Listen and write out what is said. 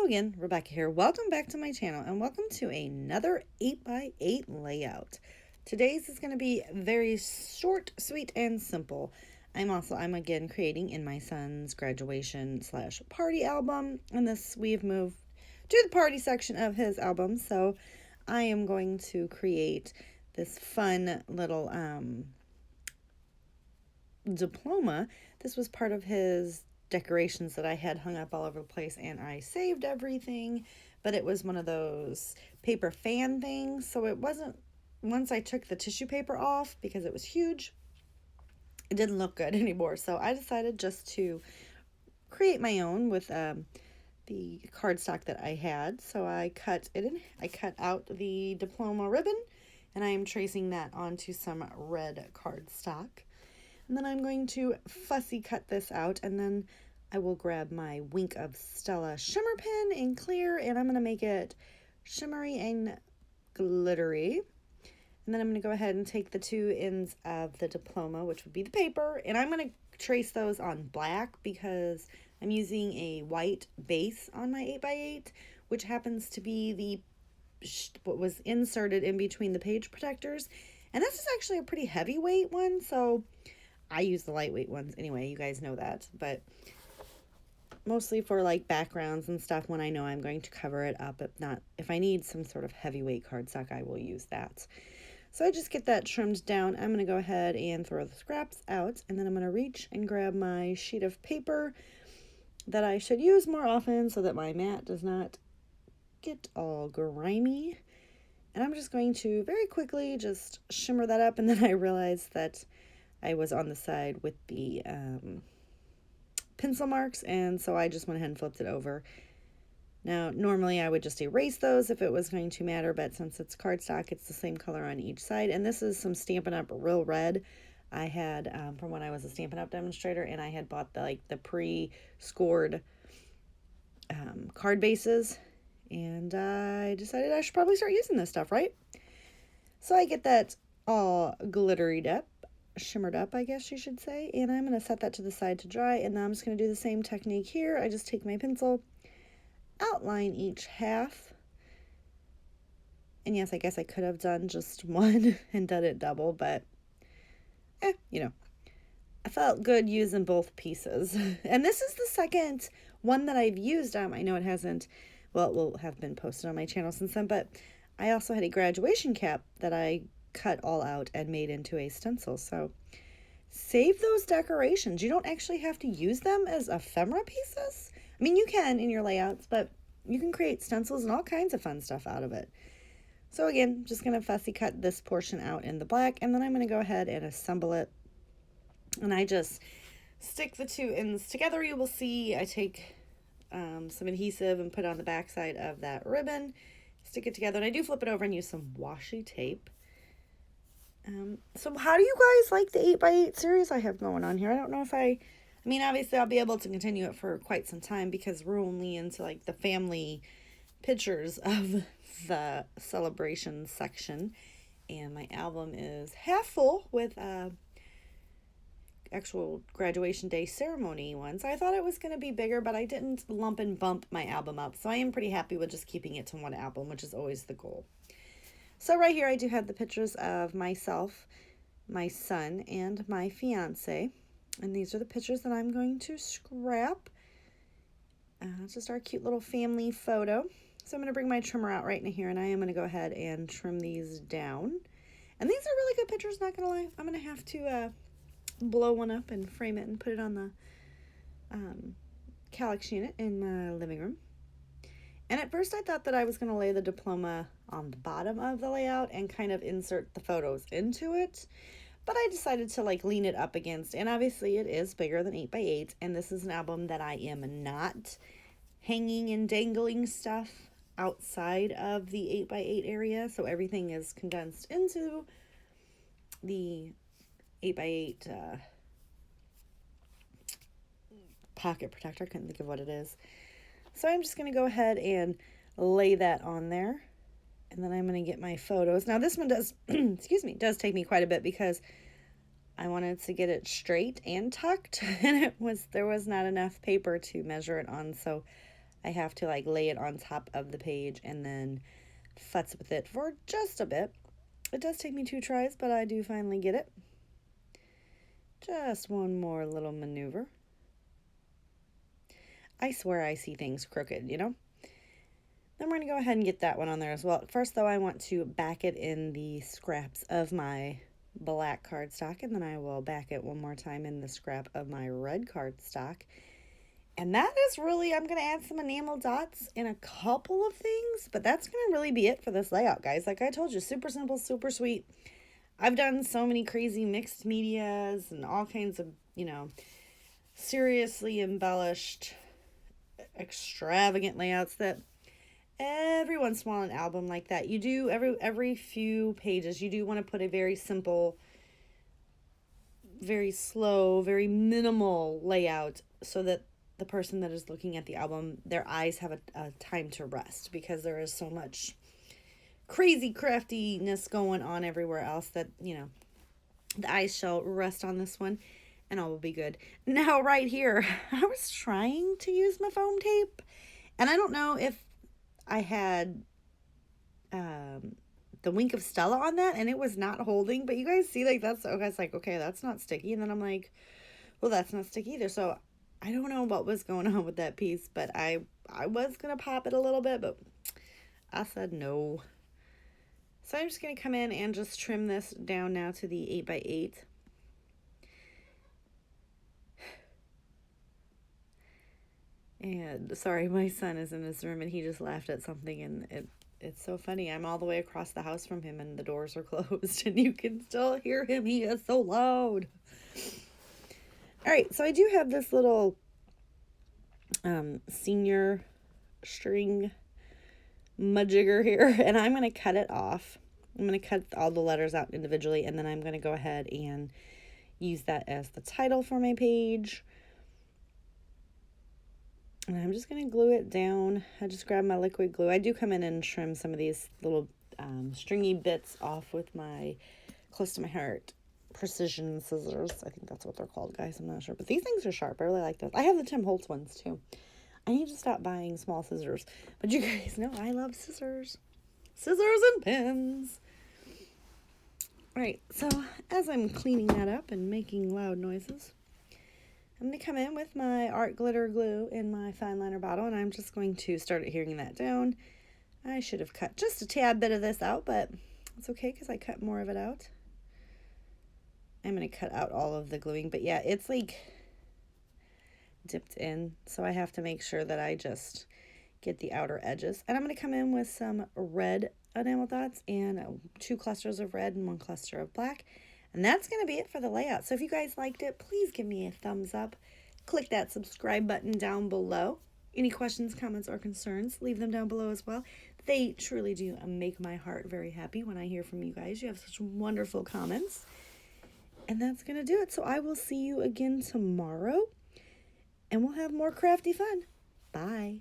Hello again, Rebecca here. Welcome back to my channel and welcome to another 8x8 layout. Today's is going to be very short, sweet, and simple. I'm again creating in my son's graduation / party album, and we've moved to the party section of his album, so I am going to create this fun little diploma. This was part of his decorations that I had hung up all over the place, and I saved everything, but it was one of those paper fan things, so it wasn't, once I took the tissue paper off because it was huge, it didn't look good anymore. So I decided just to create my own with the cardstock that I had. So I cut out the diploma ribbon, and I am tracing that onto some red cardstock. And then I'm going to fussy cut this out, and then I will grab my Wink of Stella shimmer pen in clear, and I'm going to make it shimmery and glittery. And then I'm going to go ahead and take the two ends of the diploma, which would be the paper, and I'm going to trace those on black because I'm using a white base on my 8x8, which happens to be what was inserted in between the page protectors. And this is actually a pretty heavyweight one, so I use the lightweight ones anyway, you guys know that, but mostly for like backgrounds and stuff when I know I'm going to cover it up. If I need some sort of heavyweight cardstock, I will use that. So I just get that trimmed down. I'm going to go ahead and throw the scraps out, and then I'm going to reach and grab my sheet of paper that I should use more often so that my mat does not get all grimy. And I'm just going to very quickly just shimmer that up, and then I realized that I was on the side with the pencil marks, and so I just went ahead and flipped it over. Now, normally I would just erase those if it was going to matter, but since it's cardstock, it's the same color on each side. And this is some Stampin' Up! Real Red I had from when I was a Stampin' Up! Demonstrator, and I had bought the pre-scored card bases, and I decided I should probably start using this stuff, right? So I get that all glittered up, shimmered up, I guess you should say, and I'm going to set that to the side to dry, and then I'm just going to do the same technique here. I just take my pencil, outline each half, and yes, I guess I could have done just one and done it double, but I felt good using both pieces. And this is the second one that I've used. I know it hasn't, well, it will have been posted on my channel since then, but I also had a graduation cap that I cut all out and made into a stencil. So save those decorations. You don't actually have to use them as ephemera pieces. I mean, you can in your layouts, but you can create stencils and all kinds of fun stuff out of it. So again, just going to fussy cut this portion out in the black, and then I'm going to go ahead and assemble it. And I just stick the two ends together. You will see I take some adhesive and put it on the back side of that ribbon, stick it together, and I do flip it over and use some washi tape. So how do you guys like the 8x8 series I have going on here? I don't know if I mean, obviously I'll be able to continue it for quite some time because we're only into like the family pictures of the celebration section, and my album is half full with actual graduation day ceremony ones. I thought it was going to be bigger, but I didn't lump and bump my album up, so I am pretty happy with just keeping it to one album, which is always the goal. So right here I do have the pictures of myself, my son, and my fiance. And these are the pictures that I'm going to scrap. It's just our cute little family photo. So I'm going to bring my trimmer out right in here, and I am going to go ahead and trim these down. And these are really good pictures, not going to lie. I'm going to have to blow one up and frame it and put it on the Kallax unit in my living room. And at first I thought that I was going to lay the diploma on the bottom of the layout and kind of insert the photos into it. But I decided to lean it up against, and obviously it is bigger than 8x8, and this is an album that I am not hanging and dangling stuff outside of the 8x8 area, so everything is condensed into the 8x8 pocket protector. I couldn't think of what it is. So I'm just going to go ahead and lay that on there. And then I'm going to get my photos. Now this one does, does take me quite a bit because I wanted to get it straight and tucked. And there was not enough paper to measure it on. So I have to like lay it on top of the page and then futz with it for just a bit. It does take me 2 tries, but I do finally get it. Just one more little maneuver. I swear I see things crooked, you know? Then we're going to go ahead and get that one on there as well. First, though, I want to back it in the scraps of my black cardstock, and then I will back it one more time in the scrap of my red cardstock. And that is really, I'm going to add some enamel dots in a couple of things, but that's going to really be it for this layout, guys. Like I told you, super simple, super sweet. I've done so many crazy mixed medias and all kinds of, you know, seriously embellished, extravagant layouts that every once in a while an album like that, you do every few pages, you do want to put a very simple, very slow, very minimal layout so that the person that is looking at the album, their eyes have a time to rest, because there is so much crazy craftiness going on everywhere else that, you know, the eyes shall rest on this one and all will be good. Now right here, I was trying to use my foam tape, and I don't know if I had the Wink of Stella on that and it was not holding, but you guys see, like, that's, okay, it's like, okay, that's not sticky, and then I'm like, well, that's not sticky either. So I don't know what was going on with that piece, but I was gonna pop it a little bit, but I said no. So I'm just gonna come in and just trim this down now to the 8x8. And sorry, my son is in his room and he just laughed at something, and it's so funny. I'm all the way across the house from him and the doors are closed and you can still hear him. He is so loud. All right, so I do have this little senior string mudjigger here, and I'm going to cut it off. I'm going to cut all the letters out individually, and then I'm going to go ahead and use that as the title for my page. And I'm just going to glue it down. I just grab my liquid glue. I do come in and trim some of these little stringy bits off with my close to my heart precision scissors. I think that's what they're called, guys. I'm not sure, but these things are sharp. I really like those. I have the Tim Holtz ones too. I need to stop buying small scissors, but you guys know I love scissors. Scissors and pins. All right, so as I'm cleaning that up and making loud noises, I'm going to come in with my art glitter glue in my fine liner bottle, and I'm just going to start adhering that down. I should have cut just a tad bit of this out, but it's okay because I cut more of it out. I'm going to cut out all of the gluing, but yeah, it's like dipped in, so I have to make sure that I just get the outer edges. And I'm going to come in with some red enamel dots and 2 clusters of red and 1 cluster of black. And that's going to be it for the layout. So if you guys liked it, please give me a thumbs up. Click that subscribe button down below. Any questions, comments, or concerns, leave them down below as well. They truly do make my heart very happy when I hear from you guys. You have such wonderful comments. And that's going to do it. So I will see you again tomorrow, and we'll have more crafty fun. Bye.